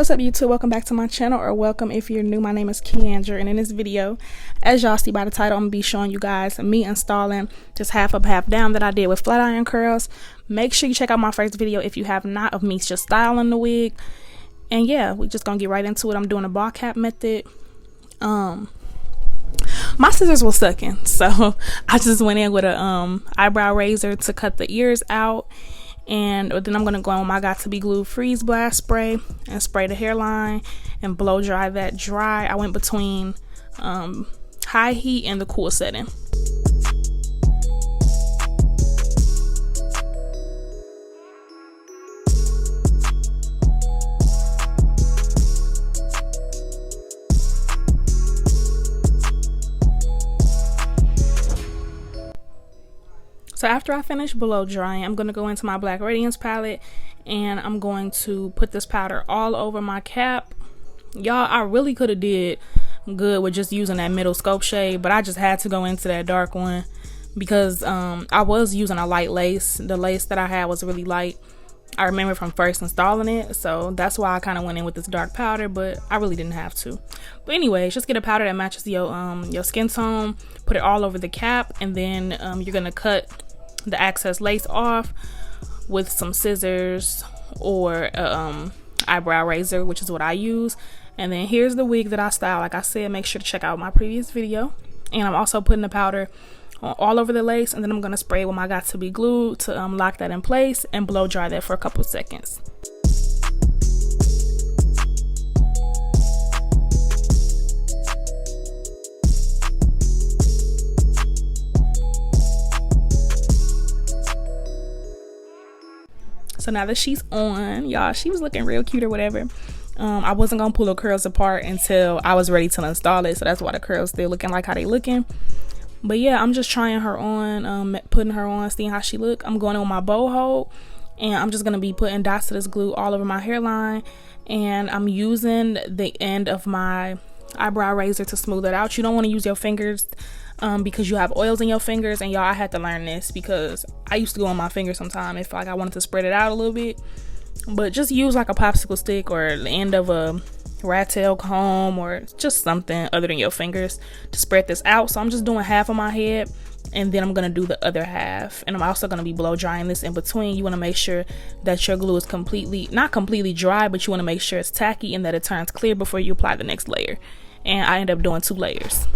What's up YouTube? Welcome back to my channel, or welcome if you're new. My name is Keandraahzhane, and in this video, as y'all see by the title, I'm gonna be showing you guys me installing this half up half down that I did with flat iron curls. Make sure you check out my first video if you have not, of me just styling the wig. And yeah, we just gonna get right into it. I'm doing a ball cap method. My scissors was sucking, so I just went in with a eyebrow razor to cut the ears out. And then I'm going to go on with my Got To Be Glue Freeze Blast spray and spray the hairline and blow dry that dry. I went between high heat and the cool setting. So after I finish blow drying, I'm going to go into my Black Radiance palette and I'm going to put this powder all over my cap. Y'all, I really could have did good with just using that middle scope shade, but I just had to go into that dark one because I was using a light lace. The lace that I had was really light. I remember from first installing it, so that's why I kind of went in with this dark powder, but I really didn't have to. But anyways, just get a powder that matches your skin tone, put it all over the cap, and then you're gonna cut the excess lace off with some scissors or eyebrow razor, which is what I use. And then here's the wig that I style. Like I said, make sure to check out my previous video. And I'm also putting the powder all over the lace, and then I'm going to spray it with my Got To Be Glue to lock that in place and blow dry that for a couple seconds. So now that she's on, y'all, she was looking real cute or whatever. I wasn't gonna pull the curls apart until I was ready to install it, so that's why the curls still looking like how they looking. But yeah, I'm just trying her on, putting her on, seeing how she look. I'm going on my bow hold, and I'm just gonna be putting dots of this glue all over my hairline, and I'm using the end of my eyebrow razor to smooth it out. You don't want to use your fingers because you have oils in your fingers, and y'all, I had to learn this because I used to go on my fingers sometimes if like I wanted to spread it out a little bit. But just use like a popsicle stick or the end of a rat tail comb or just something other than your fingers to spread this out. So I'm just doing half of my head, and then I'm gonna do the other half, and I'm also gonna be blow drying this in between. You want to make sure that your glue is not completely dry, but you want to make sure it's tacky and that it turns clear before you apply the next layer. And I end up doing 2 layers.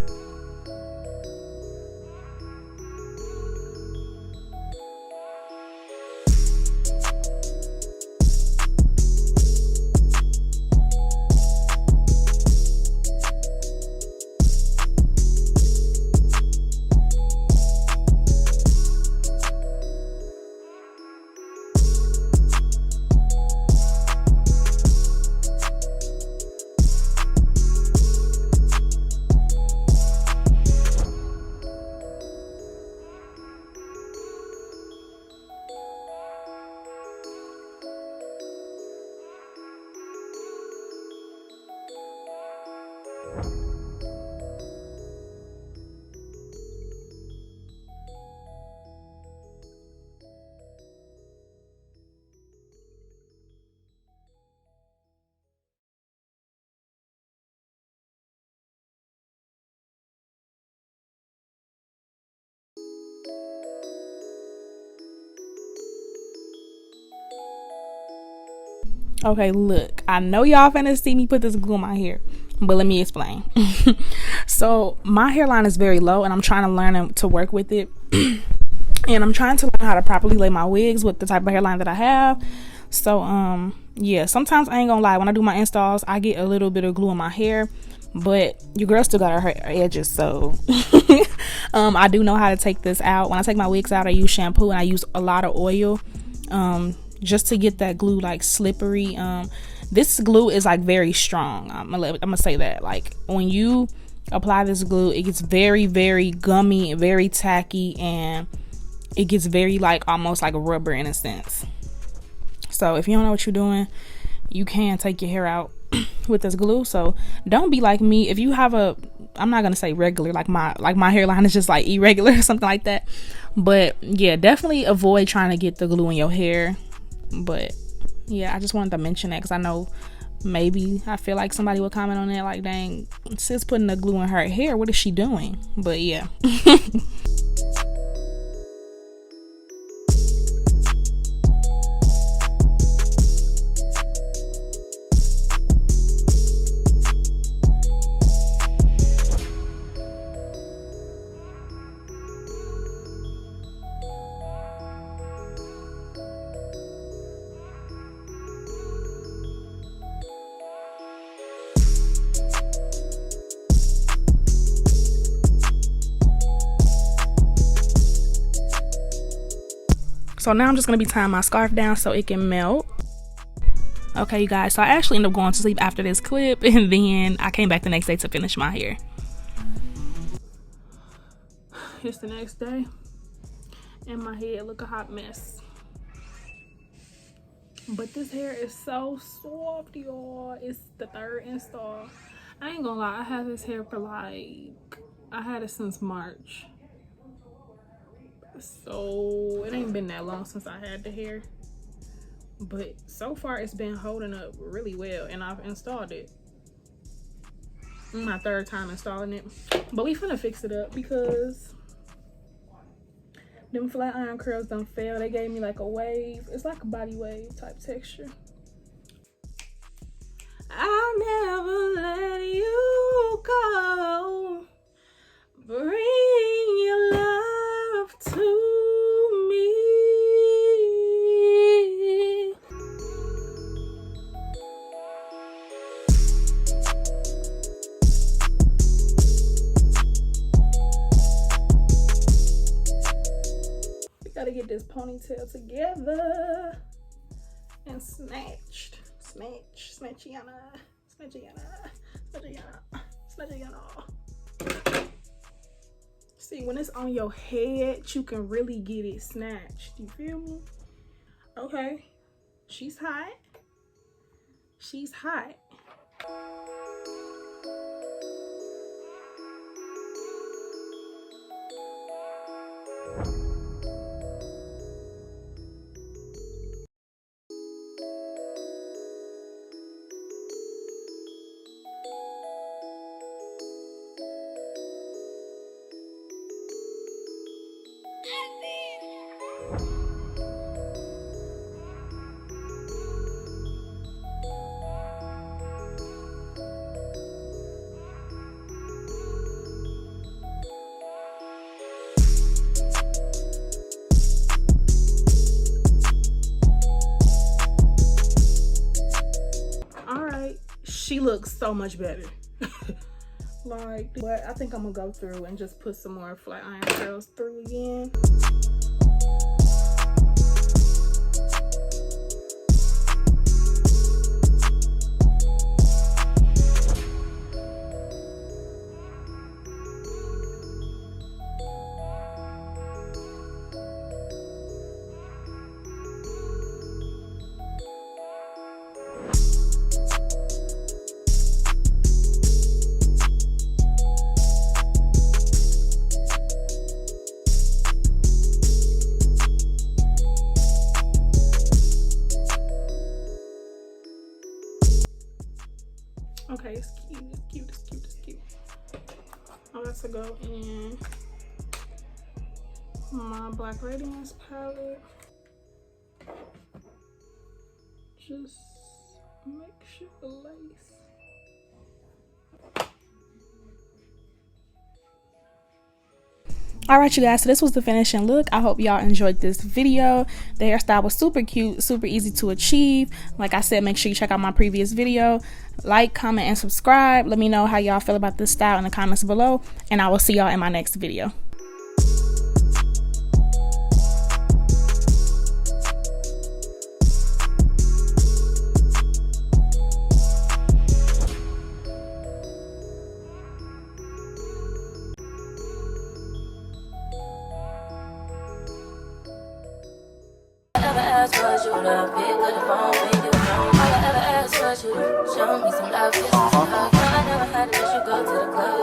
Okay, look, I know y'all finna see me put this glue in my hair, but let me explain. So my hairline is very low, and I'm trying to learn to work with it. And I'm trying to learn how to properly lay my wigs with the type of hairline that I have. So yeah, sometimes I ain't gonna lie, when I do my installs, I get a little bit of glue in my hair, but your girl still got her edges, so I do know how to take this out. When I take my wigs out, I use shampoo and I use a lot of oil just to get that glue like slippery. This glue is like very strong. I'm gonna say that, like, when you apply this glue, it gets very, very gummy, very tacky, and it gets very like almost like a rubber in a sense. So if you don't know what you're doing, you can take your hair out with this glue. So don't be like me. If you have a, I'm not gonna say regular, like my hairline is just like irregular or something like that, but yeah, definitely avoid trying to get the glue in your hair. But yeah, I just wanted to mention that because I know maybe I feel like somebody would comment on that like, dang, sis putting the glue in her hair, what is she doing? But yeah. So now I'm just gonna be tying my scarf down so it can melt. Okay, you guys, so I actually ended up going to sleep after this clip, and then I came back the next day to finish my hair. It's the next day, and my head look a hot mess. But this hair is so soft, y'all. It's the third install. I ain't gonna lie, I had this hair for like, I had it since March. So it ain't been that long since I had the hair, but so far it's been holding up really well, and I've installed it. My third time installing it, but we finna fix it up because them flat iron curls don't fail. They gave me like a wave. It's like a body wave type texture. I'll never let you go. Bring your love to me. We gotta get this ponytail together and snatched. Snatchiana. See, when it's on your head, you can really get it snatched. You feel me? Okay. She's hot. She's hot. She looks so much better. Like, but I think I'm gonna go through and just put some more flat iron curls through again. Okay, it's cute, it's cute, it's cute, it's cute. I'm about to go in my Black Radiance palette. Just make sure the lace. Alright, you guys, so this was the finishing look. I hope y'all enjoyed this video. The hairstyle was super cute, super easy to achieve. Like I said, make sure you check out my previous video. Like, comment, and subscribe. Let me know how y'all feel about this style in the comments below, and I will see y'all in my next video. Was you to pick up the phone when you home? All I ever asked was you to show me some love, kiss me some hug. I never had to let you go to the club.